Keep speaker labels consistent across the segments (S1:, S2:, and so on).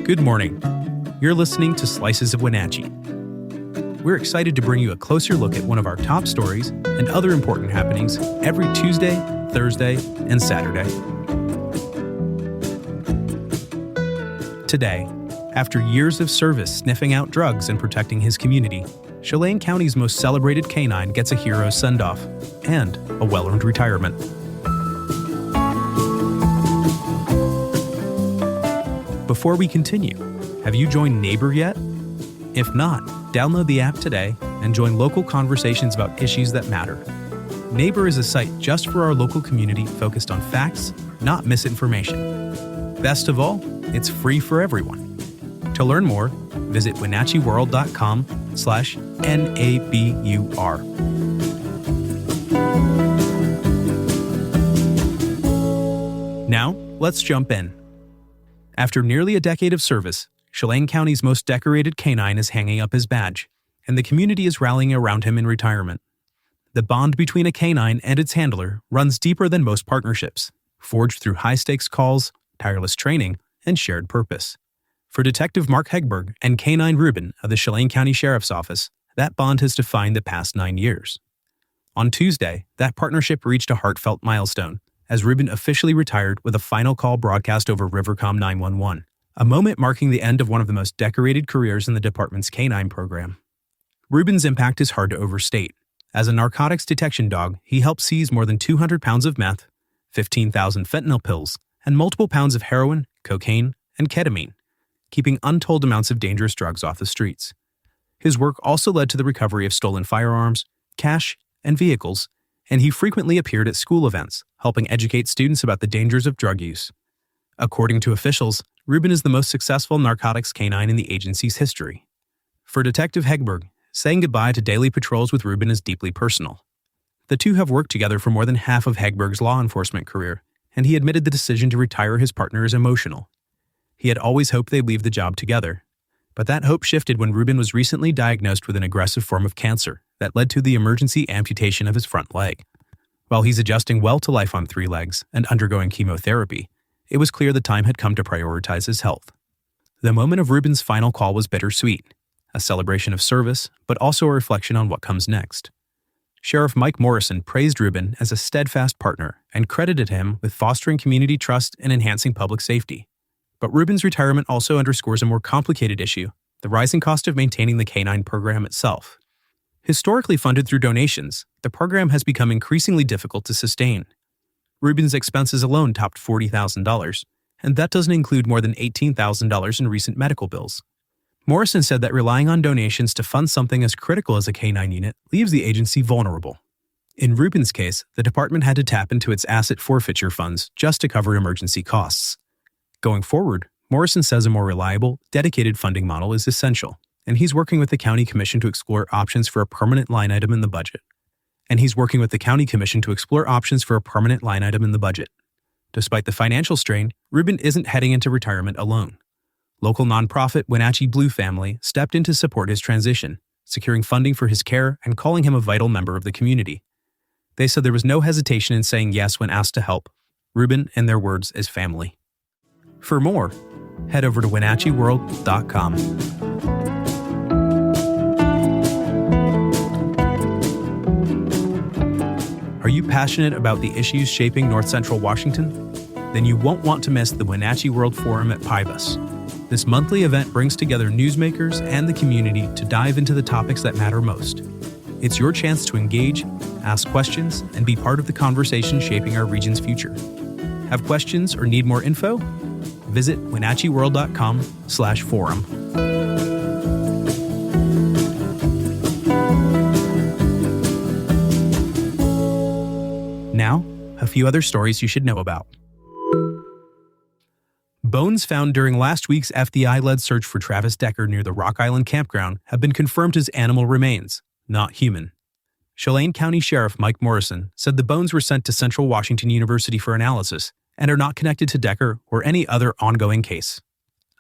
S1: Good morning. You're listening to Slices of Wenatchee. We're excited to bring you a closer look at one of our top stories and other important happenings every Tuesday, Thursday, and Saturday. Today, after years of service sniffing out drugs and protecting his community, Chelan County's most celebrated canine gets a hero's send-off and a well-earned retirement. Before we continue, have you joined Neighbor yet? If not, download the app today and join local conversations about issues that matter. Neighbor is a site just for our local community focused on facts, not misinformation. Best of all, it's free for everyone. To learn more, visit wenatcheeworld.com/NABUR. Now, let's jump in. After nearly a decade of service, Chelan County's most decorated canine is hanging up his badge, and the community is rallying around him in retirement. The bond between a canine and its handler runs deeper than most partnerships, forged through high-stakes calls, tireless training, and shared purpose. For Detective Mark Hegberg and Canine Ruben of the Chelan County Sheriff's Office, that bond has defined the past 9 years. On Tuesday, that partnership reached a heartfelt milestone, as Ruben officially retired with a final call broadcast over Rivercom 911, a moment marking the end of one of the most decorated careers in the department's canine program. Ruben's impact is hard to overstate. As a narcotics detection dog, he helped seize more than 200 pounds of meth, 15,000 fentanyl pills, and multiple pounds of heroin, cocaine, and ketamine, keeping untold amounts of dangerous drugs off the streets. His work also led to the recovery of stolen firearms, cash, and vehicles, and he frequently appeared at school events, helping educate students about the dangers of drug use. According to officials, Ruben is the most successful narcotics canine in the agency's history. For Detective Hegberg, saying goodbye to daily patrols with Ruben is deeply personal. The two have worked together for more than half of Hegberg's law enforcement career, and he admitted the decision to retire his partner is emotional. He had always hoped they'd leave the job together, but that hope shifted when Ruben was recently diagnosed with an aggressive form of cancer that led to the emergency amputation of his front leg. While he's adjusting well to life on 3 legs and undergoing chemotherapy, it was clear the time had come to prioritize his health. The moment of Ruben's final call was bittersweet, a celebration of service, but also a reflection on what comes next. Sheriff Mike Morrison praised Ruben as a steadfast partner and credited him with fostering community trust and enhancing public safety. But Ruben's retirement also underscores a more complicated issue, the rising cost of maintaining the canine program itself. Historically funded through donations, the program has become increasingly difficult to sustain. Ruben's expenses alone topped $40,000, and that doesn't include more than $18,000 in recent medical bills. Morrison said that relying on donations to fund something as critical as a canine unit leaves the agency vulnerable. In Ruben's case, the department had to tap into its asset forfeiture funds just to cover emergency costs. Going forward, Morrison says a more reliable, dedicated funding model is essential, and he's working with the County Commission to explore options for a permanent line item in the budget. Despite the financial strain, Ruben isn't heading into retirement alone. Local nonprofit Wenatchee Blue Family stepped in to support his transition, securing funding for his care and calling him a vital member of the community. They said there was no hesitation in saying yes when asked to help. Ruben, in their words, is family. For more, head over to wenatcheeworld.com. Are you passionate about the issues shaping North Central Washington? Then you won't want to miss the Wenatchee World Forum at Pybus. This monthly event brings together newsmakers and the community to dive into the topics that matter most. It's your chance to engage, ask questions, and be part of the conversation shaping our region's future. Have questions or need more info? Visit wenatcheeworld.com/forum. Now, a few other stories you should know about. Bones found during last week's FBI-led search for Travis Decker near the Rock Island campground have been confirmed as animal remains, not human. Chelan County Sheriff Mike Morrison said the bones were sent to Central Washington University for analysis and are not connected to Decker or any other ongoing case.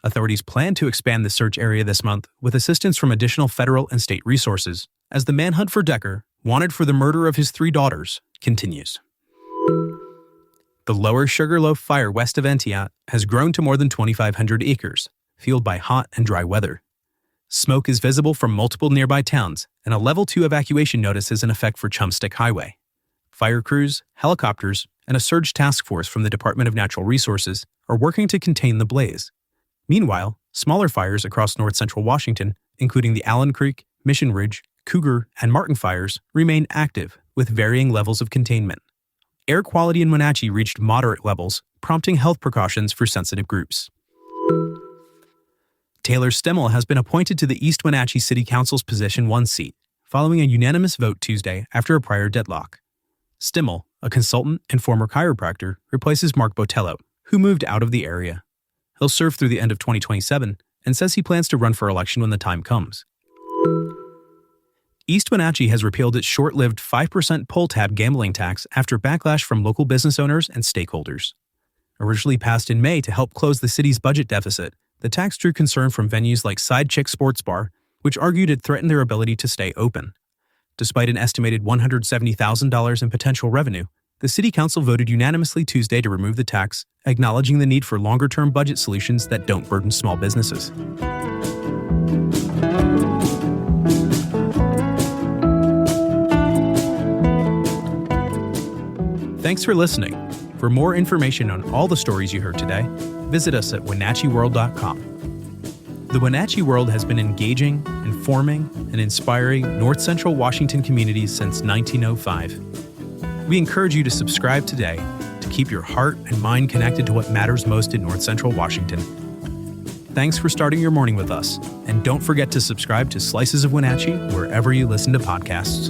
S1: Authorities plan to expand the search area this month with assistance from additional federal and state resources, as the manhunt for Decker, wanted for the murder of his 3 daughters, continues. The Lower Sugarloaf Fire west of Entiat has grown to more than 2,500 acres, fueled by hot and dry weather. Smoke is visible from multiple nearby towns, and a Level 2 evacuation notice is in effect for Chumstick Highway. Fire crews, helicopters, and a surge task force from the Department of Natural Resources are working to contain the blaze. Meanwhile, smaller fires across north-central Washington, including the Allen Creek, Mission Ridge, Cougar, and Martin fires, remain active, with varying levels of containment. Air quality in Wenatchee reached moderate levels, prompting health precautions for sensitive groups. Taylor Stimmel has been appointed to the East Wenatchee City Council's Position 1 seat, following a unanimous vote Tuesday after a prior deadlock. Stimmel, a consultant and former chiropractor, replaces Mark Botello, who moved out of the area. He'll serve through the end of 2027 and says he plans to run for election when the time comes. East Wenatchee has repealed its short-lived 5% pull tab gambling tax after backlash from local business owners and stakeholders. Originally passed in May to help close the city's budget deficit, the tax drew concern from venues like Side Chick Sports Bar, which argued it threatened their ability to stay open. Despite an estimated $170,000 in potential revenue, the City Council voted unanimously Tuesday to remove the tax, acknowledging the need for longer-term budget solutions that don't burden small businesses. Thanks for listening. For more information on all the stories you heard today, visit us at WenatcheeWorld.com. The Wenatchee World has been engaging, informing, and inspiring North Central Washington communities since 1905. We encourage you to subscribe today to keep your heart and mind connected to what matters most in North Central Washington. Thanks for starting your morning with us, and don't forget to subscribe to Slices of Wenatchee wherever you listen to podcasts.